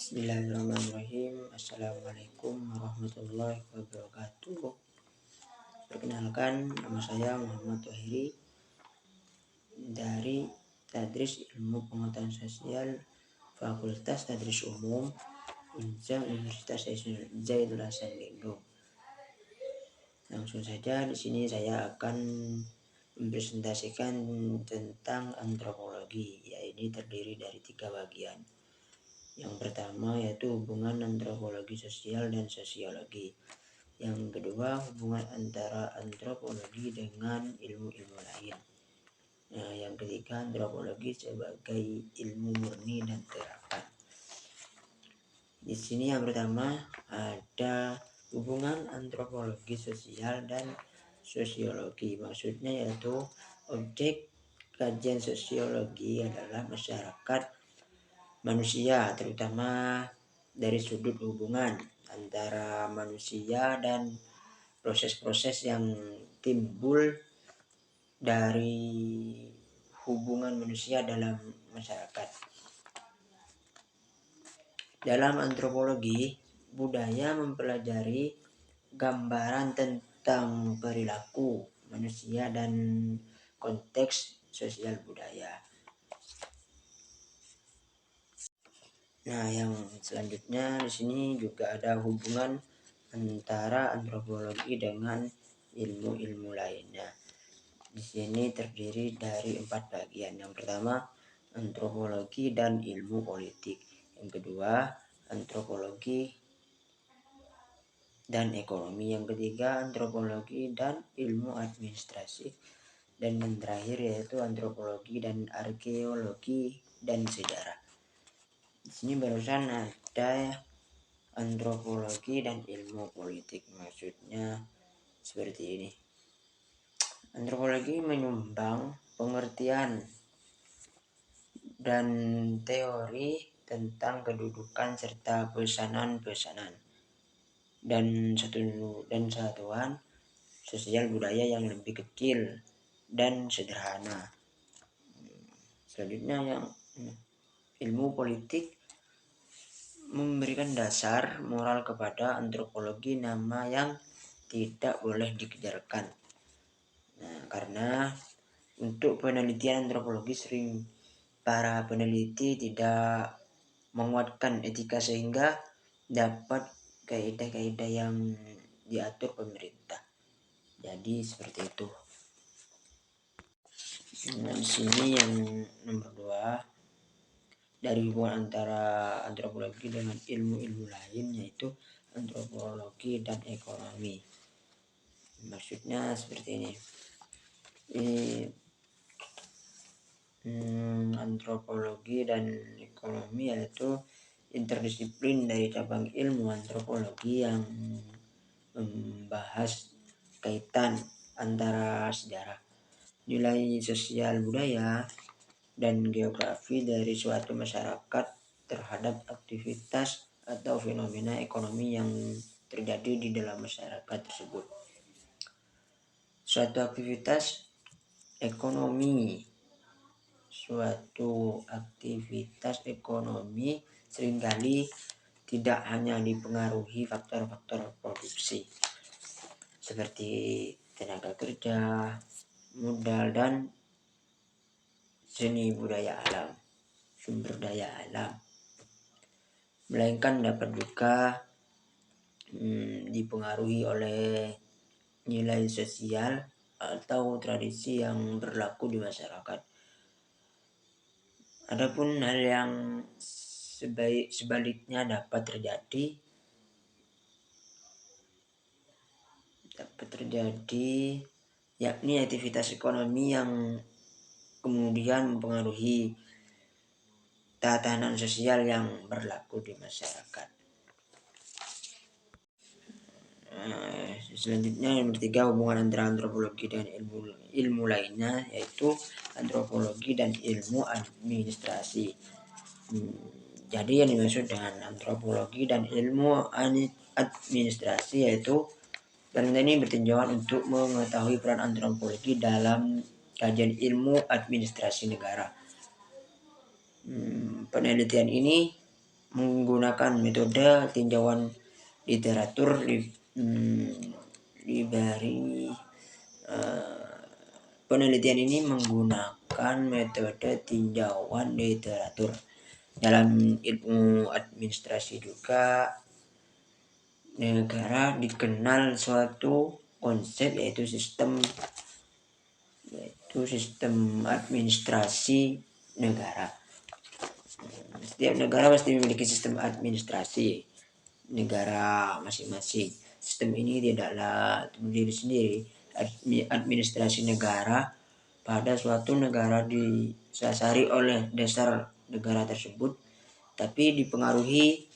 Bismillahirrahmanirrahim. Assalamualaikum warahmatullahi wabarakatuh. Perkenalkan, nama saya Muhammad Wahiri dari Tadris Ilmu Pengetahuan Sosial Fakultas Tadris Umum Unja Universitas Zainul Hasan Bandung. Langsung saja di sini saya akan mempresentasikan tentang antropologi, yaitu terdiri dari 3 bagian. Yang pertama yaitu hubungan antropologi sosial dan sosiologi. Yang kedua, hubungan antara antropologi dengan ilmu-ilmu lain. Nah, yang ketiga, antropologi sebagai ilmu murni dan terapan. Di sini yang pertama ada hubungan antropologi sosial dan sosiologi. Maksudnya yaitu objek kajian sosiologi adalah masyarakat manusia, terutama dari sudut hubungan antara manusia dan proses-proses yang timbul dari hubungan manusia dalam masyarakat. Dalam antropologi, budaya mempelajari gambaran tentang perilaku manusia dan konteks sosial budaya. Nah, yang selanjutnya di sini juga ada hubungan antara antropologi dengan ilmu-ilmu lainnya. Di sini terdiri dari 4 bagian. Yang pertama, antropologi dan ilmu politik. Yang kedua, antropologi dan ekonomi. Yang ketiga, antropologi dan ilmu administrasi. Dan yang terakhir yaitu antropologi dan arkeologi dan sejarah. Di sini barusan ada antropologi dan ilmu politik. Maksudnya seperti ini. Antropologi menyumbang pengertian dan teori tentang kedudukan serta pesanan-pesanan dan satuan sosial budaya yang lebih kecil dan sederhana. Selanjutnya yang ilmu politik memberikan dasar moral kepada antropologi, nama yang tidak boleh dikejarkan. Nah, karena untuk penelitian antropologi sering para peneliti tidak menguatkan etika sehingga dapat kaidah-kaidah yang diatur pemerintah. Jadi seperti itu. Nah, di sini yang nomor 2 dari hubungan antara antropologi dengan ilmu-ilmu lain yaitu antropologi dan ekonomi. Maksudnya seperti ini. Antropologi dan ekonomi yaitu interdisiplin dari cabang ilmu antropologi yang membahas kaitan antara sejarah, nilai sosial budaya, dan geografi dari suatu masyarakat terhadap aktivitas atau fenomena ekonomi yang terjadi di dalam masyarakat tersebut. Suatu aktivitas ekonomi seringkali tidak hanya dipengaruhi faktor-faktor produksi seperti tenaga kerja, modal, dan sumber daya alam, melainkan dapat juga dipengaruhi oleh nilai sosial atau tradisi yang berlaku di masyarakat. Adapun hal yang sebaliknya dapat terjadi yakni aktivitas ekonomi yang kemudian mempengaruhi tatanan sosial yang berlaku di masyarakat. Selanjutnya yang ketiga, hubungan antara antropologi dan ilmu lainnya yaitu antropologi dan ilmu administrasi. Jadi yang dimaksud dengan antropologi dan ilmu administrasi yaitu ini bertinjauan untuk mengetahui peran antropologi dalam kajian ilmu administrasi negara. Penelitian ini menggunakan metode tinjauan literatur library. Penelitian ini menggunakan metode tinjauan literatur. Dalam ilmu administrasi juga negara dikenal suatu konsep yaitu sistem administrasi negara. Setiap negara pasti memiliki sistem administrasi negara masing-masing. Sistem ini tidaklah berdiri sendiri. Administrasi negara pada suatu negara disasari oleh dasar negara tersebut, tapi dipengaruhi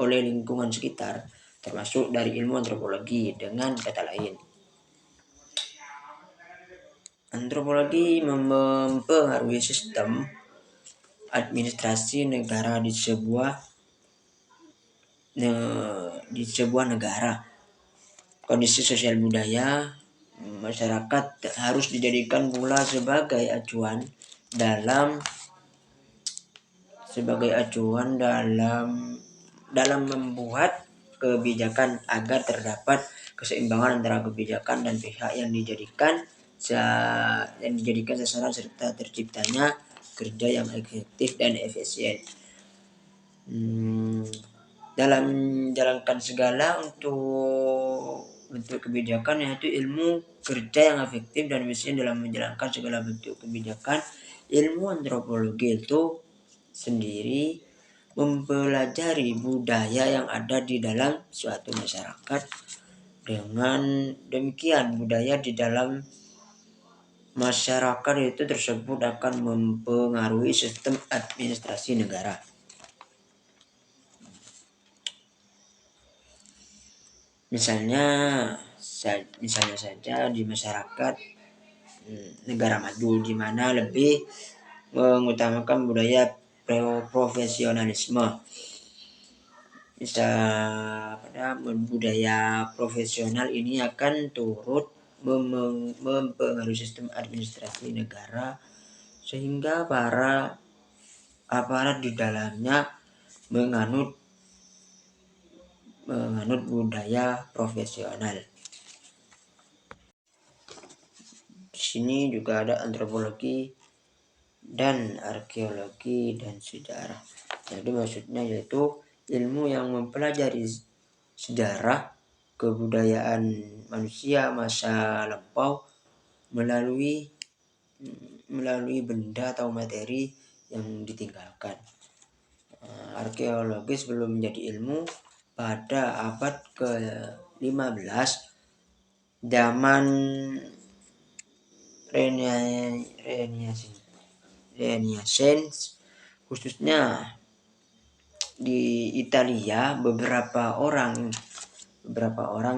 oleh lingkungan sekitar, termasuk dari ilmu antropologi. Dengan kata lain, antropologi mempengaruhi sistem administrasi negara di sebuah negara. Kondisi sosial budaya masyarakat harus dijadikan pula sebagai acuan dalam membuat kebijakan agar terdapat keseimbangan antara kebijakan dan pihak yang dijadikan sasaran serta terciptanya kerja yang efektif dan efisien. Dalam menjalankan segala untuk bentuk kebijakan, yaitu ilmu kerja yang efektif dan efisien dalam menjalankan segala bentuk kebijakan. Ilmu antropologi itu sendiri mempelajari budaya yang ada di dalam suatu masyarakat. Dengan demikian, budaya di dalam masyarakat itu tersebut akan mempengaruhi sistem administrasi negara. Misalnya saja di masyarakat negara maju di mana lebih mengutamakan budaya profesionalisme. Pada budaya profesional ini akan turut mempengaruhi sistem administrasi negara, sehingga para aparat di dalamnya menganut budaya profesional. Di sini juga ada antropologi dan arkeologi dan sejarah. Jadi maksudnya yaitu ilmu yang mempelajari sejarah kebudayaan manusia masa lampau melalui benda atau materi yang ditinggalkan. Arkeologi sebelum menjadi ilmu pada abad ke-15 zaman Renaissance, khususnya di Italia, beberapa orang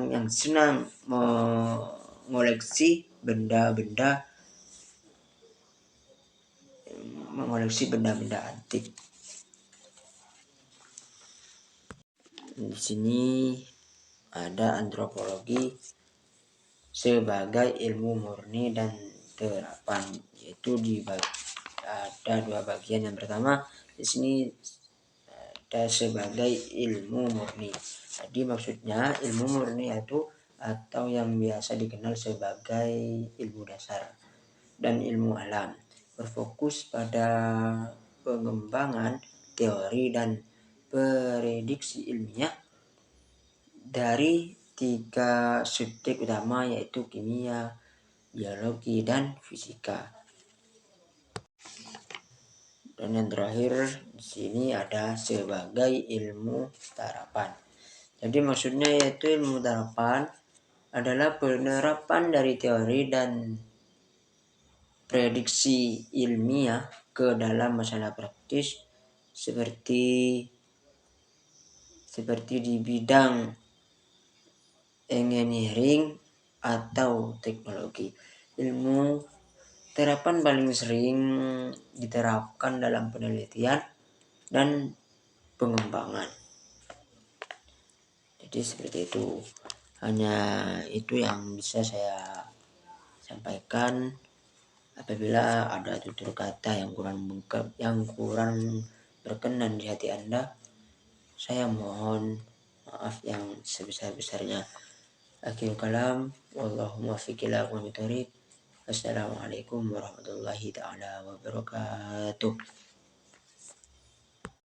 yang senang mengoleksi benda-benda antik. Di sini ada antropologi sebagai ilmu murni dan terapan, yaitu ada dua bagian. Yang pertama di sini ada sebagai ilmu murni. Jadi maksudnya ilmu murni itu atau yang biasa dikenal sebagai ilmu dasar dan ilmu alam, berfokus pada pengembangan teori dan prediksi ilmiah dari 3 subjek utama, yaitu kimia, biologi, dan fisika. Dan yang terakhir di sini ada sebagai ilmu terapan. Jadi maksudnya yaitu ilmu terapan adalah penerapan dari teori dan prediksi ilmiah ke dalam masalah praktis seperti di bidang engineering atau teknologi. Ilmu terapan paling sering diterapkan dalam penelitian dan pengembangan. Jadi seperti itu. Hanya itu yang bisa saya sampaikan. Apabila ada tutur kata yang kurang berkenan di hati Anda, Saya mohon maaf yang sebesar-besarnya. Akhirul kalam, wallahu muwaffiq ila aqwamit thoriq. Assalamualaikum warahmatullahi taala wabarakatuh.